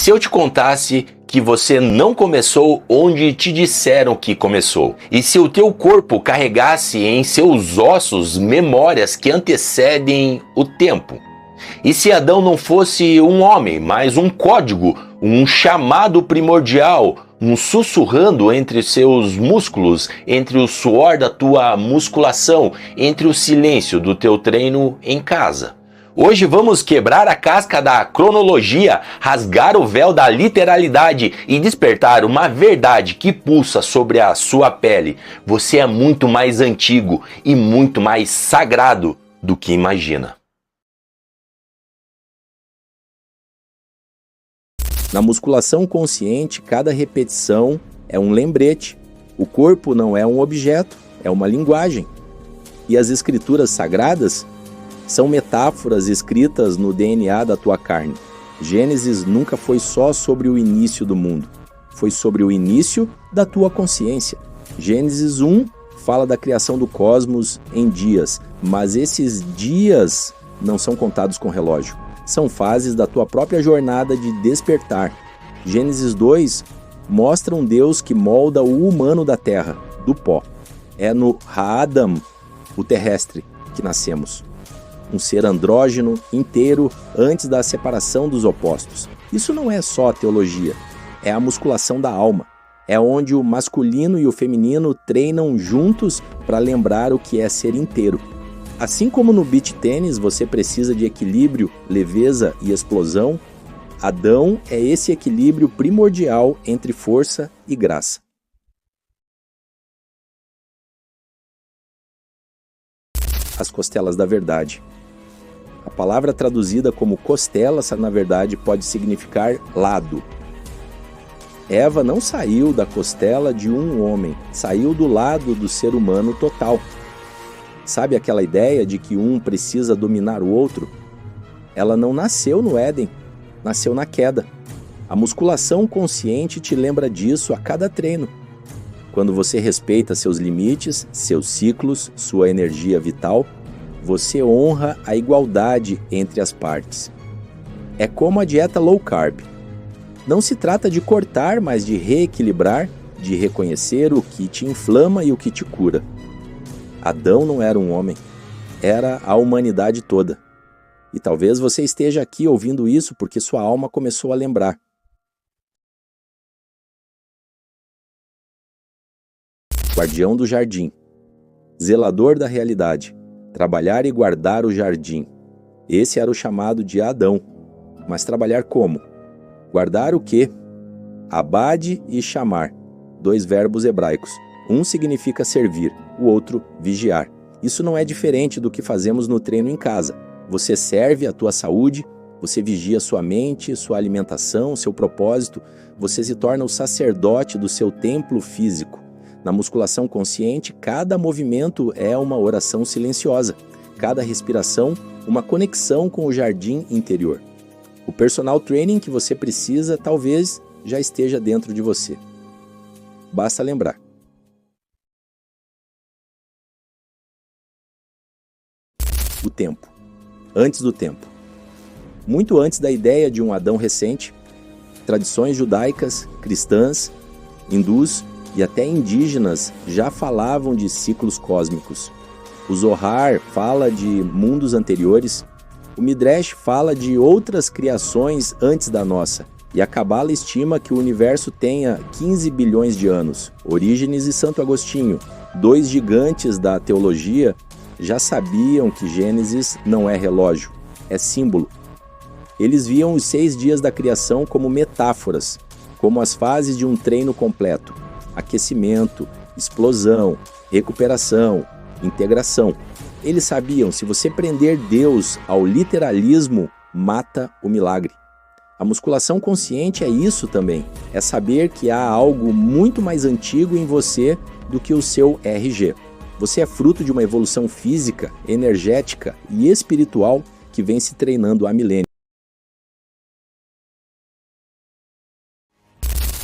se eu te contasse que você não começou onde te disseram que começou? E se o teu corpo carregasse em seus ossos memórias que antecedem o tempo? E se Adão não fosse um homem, mas um código, um chamado primordial, um sussurrando entre seus músculos, entre o suor da tua musculação, entre o silêncio do teu treino em casa? Hoje vamos quebrar a casca da cronologia, rasgar o véu da literalidade e despertar uma verdade que pulsa sobre a sua pele. Você é muito mais antigo e muito mais sagrado do que imagina. Na musculação consciente, cada repetição é um lembrete. O corpo não é um objeto, é uma linguagem. E as escrituras sagradas são metáforas escritas no DNA da tua carne. Gênesis nunca foi só sobre o início do mundo, foi sobre o início da tua consciência. Gênesis 1 fala da criação do cosmos em dias, mas esses dias não são contados com relógio. São fases da tua própria jornada de despertar. Gênesis 2 mostra um Deus que molda o humano da terra, do pó. É no Ha'adam, o terrestre, que nascemos. Um ser andrógeno, inteiro, antes da separação dos opostos. Isso não é só teologia, é a musculação da alma. É onde o masculino e o feminino treinam juntos para lembrar o que é ser inteiro. Assim como no beach tênis você precisa de equilíbrio, leveza e explosão, Adão é esse equilíbrio primordial entre força e graça. As costelas da verdade. A palavra traduzida como costela, na verdade, pode significar lado. Eva não saiu da costela de um homem, saiu do lado do ser humano total. Sabe aquela ideia de que um precisa dominar o outro? Ela não nasceu no Éden, nasceu na queda. A musculação consciente te lembra disso a cada treino. Quando você respeita seus limites, seus ciclos, sua energia vital, você honra a igualdade entre as partes. É como a dieta low carb. Não se trata de cortar, mas de reequilibrar, de reconhecer o que te inflama e o que te cura. Adão não era um homem, era a humanidade toda. E talvez você esteja aqui ouvindo isso porque sua alma começou a lembrar. Guardião do jardim, zelador da realidade, trabalhar e guardar o jardim. Esse era o chamado de Adão. Mas trabalhar como? Guardar o quê? Abade e chamar, 2 verbos hebraicos. Um significa servir, o outro vigiar. Isso não é diferente do que fazemos no treino em casa. Você serve a tua saúde, você vigia sua mente, sua alimentação, seu propósito. Você se torna o sacerdote do seu templo físico. Na musculação consciente, cada movimento é uma oração silenciosa. Cada respiração, uma conexão com o jardim interior. O personal training que você precisa talvez já esteja dentro de você. Basta lembrar. O tempo. Antes do tempo. Muito antes da ideia de um Adão recente, tradições judaicas, cristãs, hindus e até indígenas já falavam de ciclos cósmicos. O Zohar fala de mundos anteriores, o Midrash fala de outras criações antes da nossa, e a Cabala estima que o universo tenha 15 bilhões de anos. Orígenes e Santo Agostinho, 2 gigantes da teologia, já sabiam que Gênesis não é relógio, é símbolo. Eles viam os 6 dias da criação como metáforas, como as fases de um treino completo. Aquecimento, explosão, recuperação, integração. Eles sabiam, se você prender Deus ao literalismo, mata o milagre. A musculação consciente é isso também, é saber que há algo muito mais antigo em você do que o seu RG. Você é fruto de uma evolução física, energética e espiritual que vem se treinando há milênios.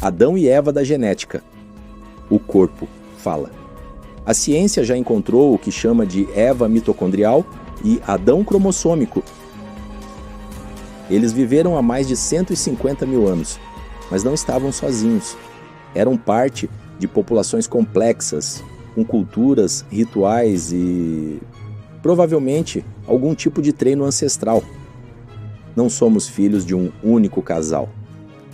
Adão e Eva da genética. O corpo fala. A ciência já encontrou o que chama de Eva mitocondrial e Adão cromossômico. Eles viveram há mais de 150 mil anos, mas não estavam sozinhos. Eram parte de populações complexas, com culturas, rituais e, provavelmente, algum tipo de treino ancestral. Não somos filhos de um único casal.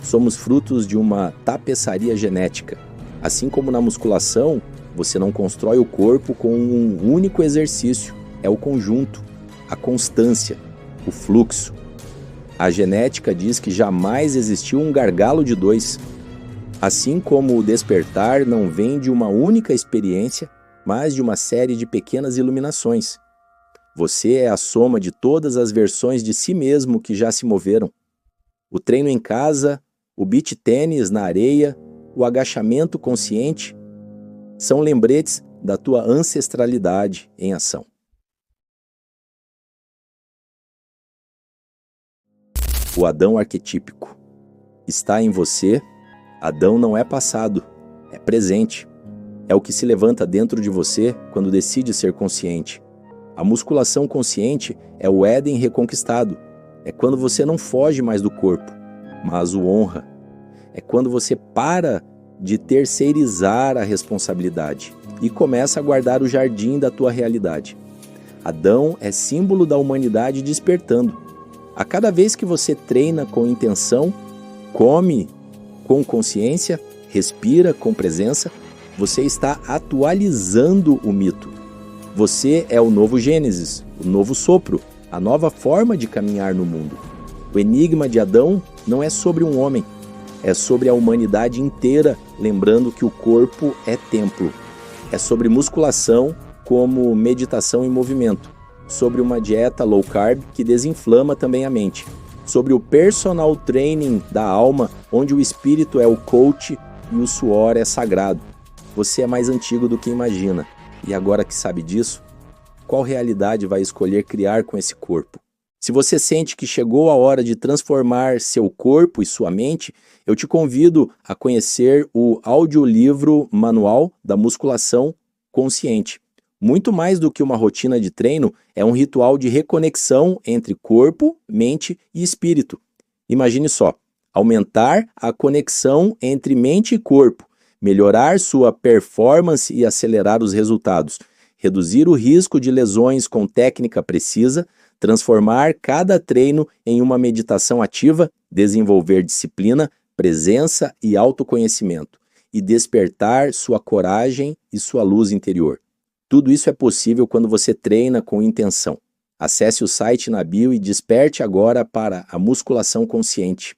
Somos frutos de uma tapeçaria genética. Assim como na musculação, você não constrói o corpo com um único exercício. É o conjunto, a constância, o fluxo. A genética diz que jamais existiu um gargalo de dois. Assim como o despertar não vem de uma única experiência, mas de uma série de pequenas iluminações. Você é a soma de todas as versões de si mesmo que já se moveram. O treino em casa, o beach tênis na areia, o agachamento consciente, são lembretes da tua ancestralidade em ação. O Adão arquetípico está em você. Adão não é passado, é presente. É o que se levanta dentro de você quando decide ser consciente. A musculação consciente é o Éden reconquistado. É quando você não foge mais do corpo, mas o honra. É quando você para de terceirizar a responsabilidade e começa a guardar o jardim da tua realidade. Adão é símbolo da humanidade despertando. A cada vez que você treina com intenção, come com consciência, respira com presença, você está atualizando o mito. Você é o novo Gênesis, o novo sopro, a nova forma de caminhar no mundo. O enigma de Adão não é sobre um homem, é sobre a humanidade inteira, lembrando que o corpo é templo. É sobre musculação como meditação em movimento, sobre uma dieta low carb que desinflama também a mente, sobre o personal training da alma, onde o espírito é o coach e o suor é sagrado. Você é mais antigo do que imagina. E agora que sabe disso, qual realidade vai escolher criar com esse corpo? Se você sente que chegou a hora de transformar seu corpo e sua mente, eu te convido a conhecer o audiolivro Manual da Musculação Consciente. Muito mais do que uma rotina de treino, é um ritual de reconexão entre corpo, mente e espírito. Imagine só, aumentar a conexão entre mente e corpo, melhorar sua performance e acelerar os resultados, reduzir o risco de lesões com técnica precisa, transformar cada treino em uma meditação ativa, desenvolver disciplina, presença e autoconhecimento, e despertar sua coragem e sua luz interior. Tudo isso é possível quando você treina com intenção. Acesse o site na bio e desperte agora para a musculação consciente.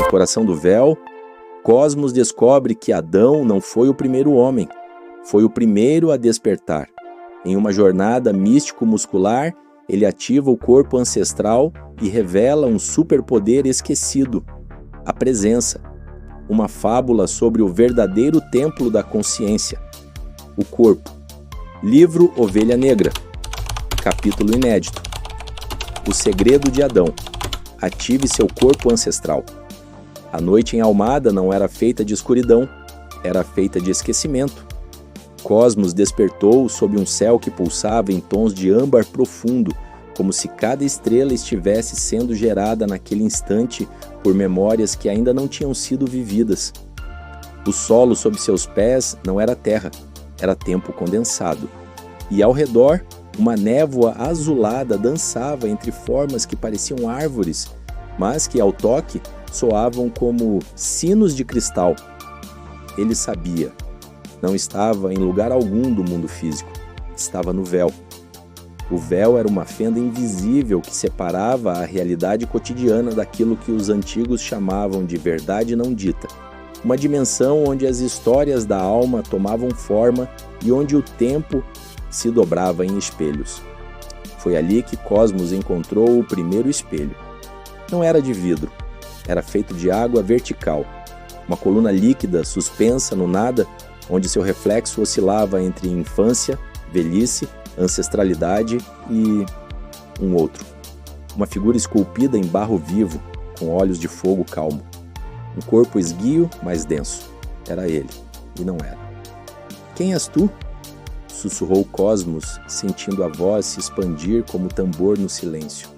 No coração do véu, Cosmos descobre que Adão não foi o primeiro homem, foi o primeiro a despertar. Em uma jornada místico-muscular, ele ativa o corpo ancestral e revela um superpoder esquecido, a presença. Uma fábula sobre o verdadeiro templo da consciência, o corpo. Livro Ovelha Negra. Capítulo inédito. O segredo de Adão. Ative seu corpo ancestral. A noite em Almada não era feita de escuridão, era feita de esquecimento. Cosmos despertou sob um céu que pulsava em tons de âmbar profundo, como se cada estrela estivesse sendo gerada naquele instante por memórias que ainda não tinham sido vividas. O solo sob seus pés não era terra, era tempo condensado. E ao redor, uma névoa azulada dançava entre formas que pareciam árvores, mas que, ao toque, soavam como sinos de cristal. Ele sabia. Não estava em lugar algum do mundo físico. Estava no véu. O véu era uma fenda invisível que separava a realidade cotidiana daquilo que os antigos chamavam de verdade não dita. Uma dimensão onde as histórias da alma tomavam forma e onde o tempo se dobrava em espelhos. Foi ali que Cosmos encontrou o primeiro espelho. Não era de vidro, era feito de água vertical, uma coluna líquida suspensa no nada, onde seu reflexo oscilava entre infância, velhice, ancestralidade e um outro. Uma figura esculpida em barro vivo, com olhos de fogo calmo. Um corpo esguio, mas denso. Era ele, e não era. Quem és tu? sussurrou Cosmos, sentindo a voz se expandir como tambor no silêncio.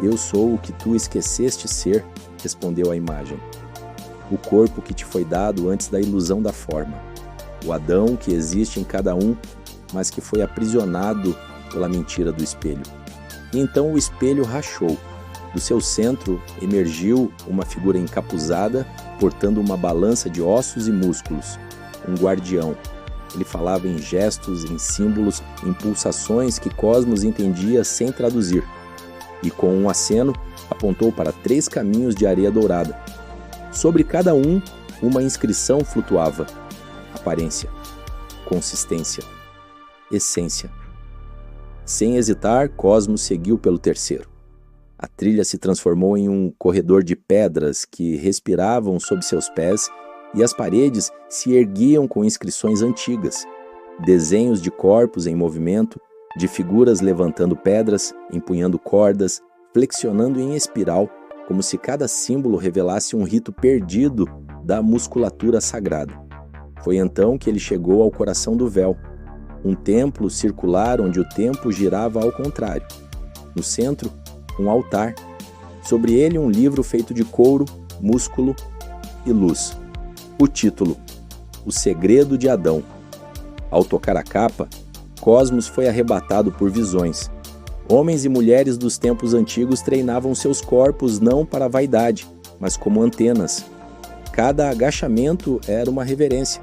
Eu sou o que tu esqueceste ser, respondeu a imagem. O corpo que te foi dado antes da ilusão da forma. O Adão que existe em cada um, mas que foi aprisionado pela mentira do espelho. E então o espelho rachou. Do seu centro emergiu uma figura encapuzada, portando uma balança de ossos e músculos. Um guardião. Ele falava em gestos, em símbolos, em pulsações que Cosmos entendia sem traduzir. E com um aceno, apontou para 3 caminhos de areia dourada. Sobre cada um, uma inscrição flutuava. Aparência, consistência, essência. Sem hesitar, Cosmos seguiu pelo terceiro. A trilha se transformou em um corredor de pedras que respiravam sob seus pés e as paredes se erguiam com inscrições antigas, desenhos de corpos em movimento, de figuras levantando pedras, empunhando cordas, flexionando em espiral, como se cada símbolo revelasse um rito perdido da musculatura sagrada. Foi então que ele chegou ao coração do véu, um templo circular onde o tempo girava ao contrário. No centro, um altar. Sobre ele, um livro feito de couro, músculo e luz. O título: O Segredo de Adão. Ao tocar a capa, Cosmos foi arrebatado por visões. Homens e mulheres dos tempos antigos treinavam seus corpos não para a vaidade, mas como antenas. Cada agachamento era uma reverência.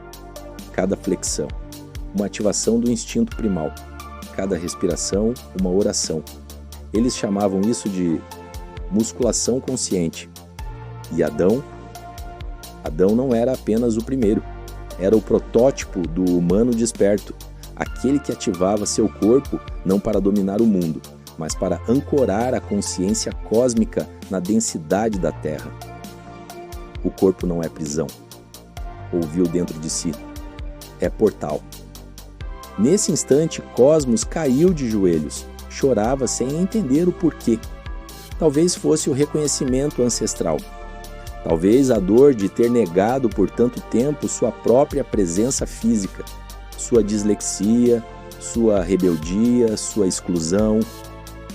Cada flexão, uma ativação do instinto primal. Cada respiração, uma oração. Eles chamavam isso de musculação consciente. E Adão não era apenas o primeiro. Era o protótipo do humano desperto, aquele que ativava seu corpo não para dominar o mundo, mas para ancorar a consciência cósmica na densidade da Terra. O corpo não é prisão. Ouviu dentro de si. É portal. Nesse instante, Cosmos caiu de joelhos. Chorava sem entender o porquê. Talvez fosse o reconhecimento ancestral. Talvez a dor de ter negado por tanto tempo sua própria presença física, sua dislexia, sua rebeldia, sua exclusão.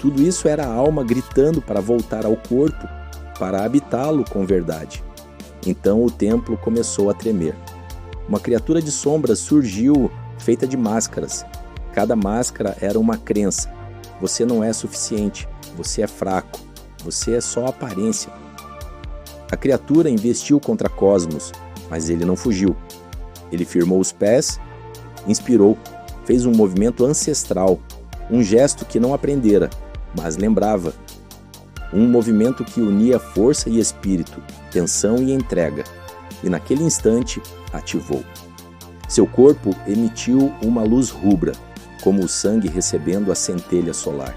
Tudo isso era a alma gritando para voltar ao corpo, para habitá-lo com verdade. Então o templo começou a tremer. Uma criatura de sombras surgiu, feita de máscaras. Cada máscara era uma crença. Você não é suficiente, você é fraco, você é só aparência. A criatura investiu contra Cosmos, mas ele não fugiu. Ele firmou os pés, inspirou, fez um movimento ancestral, um gesto que não aprendera, mas lembrava. Um movimento que unia força e espírito, tensão e entrega. E naquele instante, ativou. Seu corpo emitiu uma luz rubra, como o sangue recebendo a centelha solar.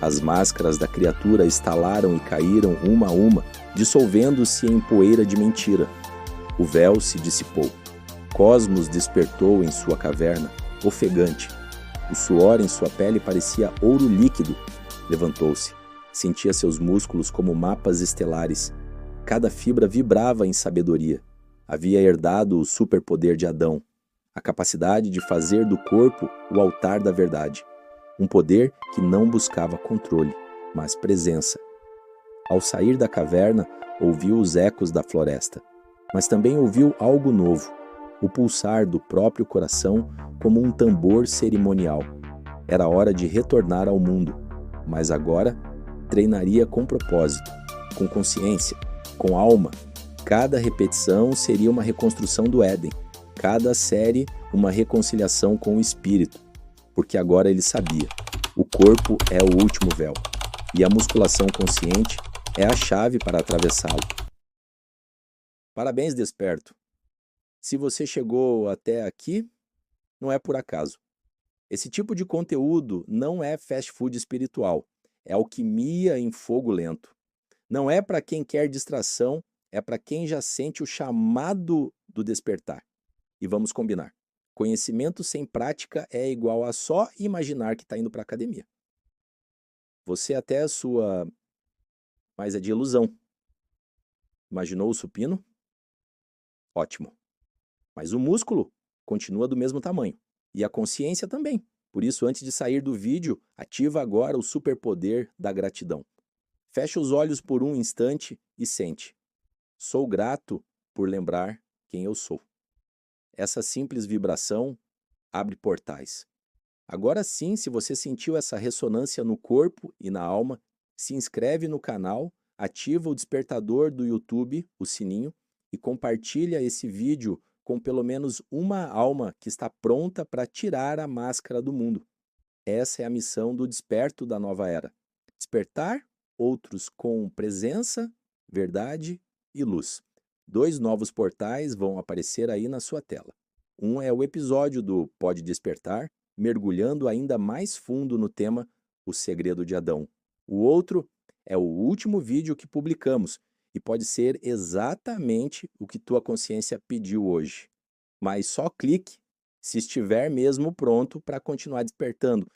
As máscaras da criatura estalaram e caíram uma a uma, dissolvendo-se em poeira de mentira. O véu se dissipou. Cosmos despertou em sua caverna, ofegante. O suor em sua pele parecia ouro líquido. Levantou-se. Sentia seus músculos como mapas estelares. Cada fibra vibrava em sabedoria. Havia herdado o superpoder de Adão, a capacidade de fazer do corpo o altar da verdade. Um poder que não buscava controle, mas presença. Ao sair da caverna, ouviu os ecos da floresta, mas também ouviu algo novo, o pulsar do próprio coração como um tambor cerimonial. Era hora de retornar ao mundo, mas agora treinaria com propósito, com consciência, com alma. Cada repetição seria uma reconstrução do Éden, cada série uma reconciliação com o espírito, porque agora ele sabia, o corpo é o último véu, e a musculação consciente é a chave para atravessá-lo. Parabéns, desperto! Se você chegou até aqui, não é por acaso. Esse tipo de conteúdo não é fast food espiritual, é alquimia em fogo lento. Não é para quem quer distração, é para quem já sente o chamado do despertar. E vamos combinar. Conhecimento sem prática é igual a só imaginar que está indo para a academia. Você até a sua... Mas é de ilusão. Imaginou o supino? Ótimo. Mas o músculo continua do mesmo tamanho. E a consciência também. Por isso, antes de sair do vídeo, ativa agora o superpoder da gratidão. Fecha os olhos por um instante e sente. Sou grato por lembrar quem eu sou. Essa simples vibração abre portais. Agora sim, se você sentiu essa ressonância no corpo e na alma, se inscreve no canal, ativa o despertador do YouTube, o sininho, e compartilha esse vídeo com pelo menos uma alma que está pronta para tirar a máscara do mundo. Essa é a missão do Desperto da Nova Era. Despertar outros com presença, verdade e luz. 2 novos portais vão aparecer aí na sua tela. Um é o episódio do Pode Despertar, mergulhando ainda mais fundo no tema O Segredo de Adão. O outro é o último vídeo que publicamos e pode ser exatamente o que tua consciência pediu hoje. Mas só clique se estiver mesmo pronto para continuar despertando.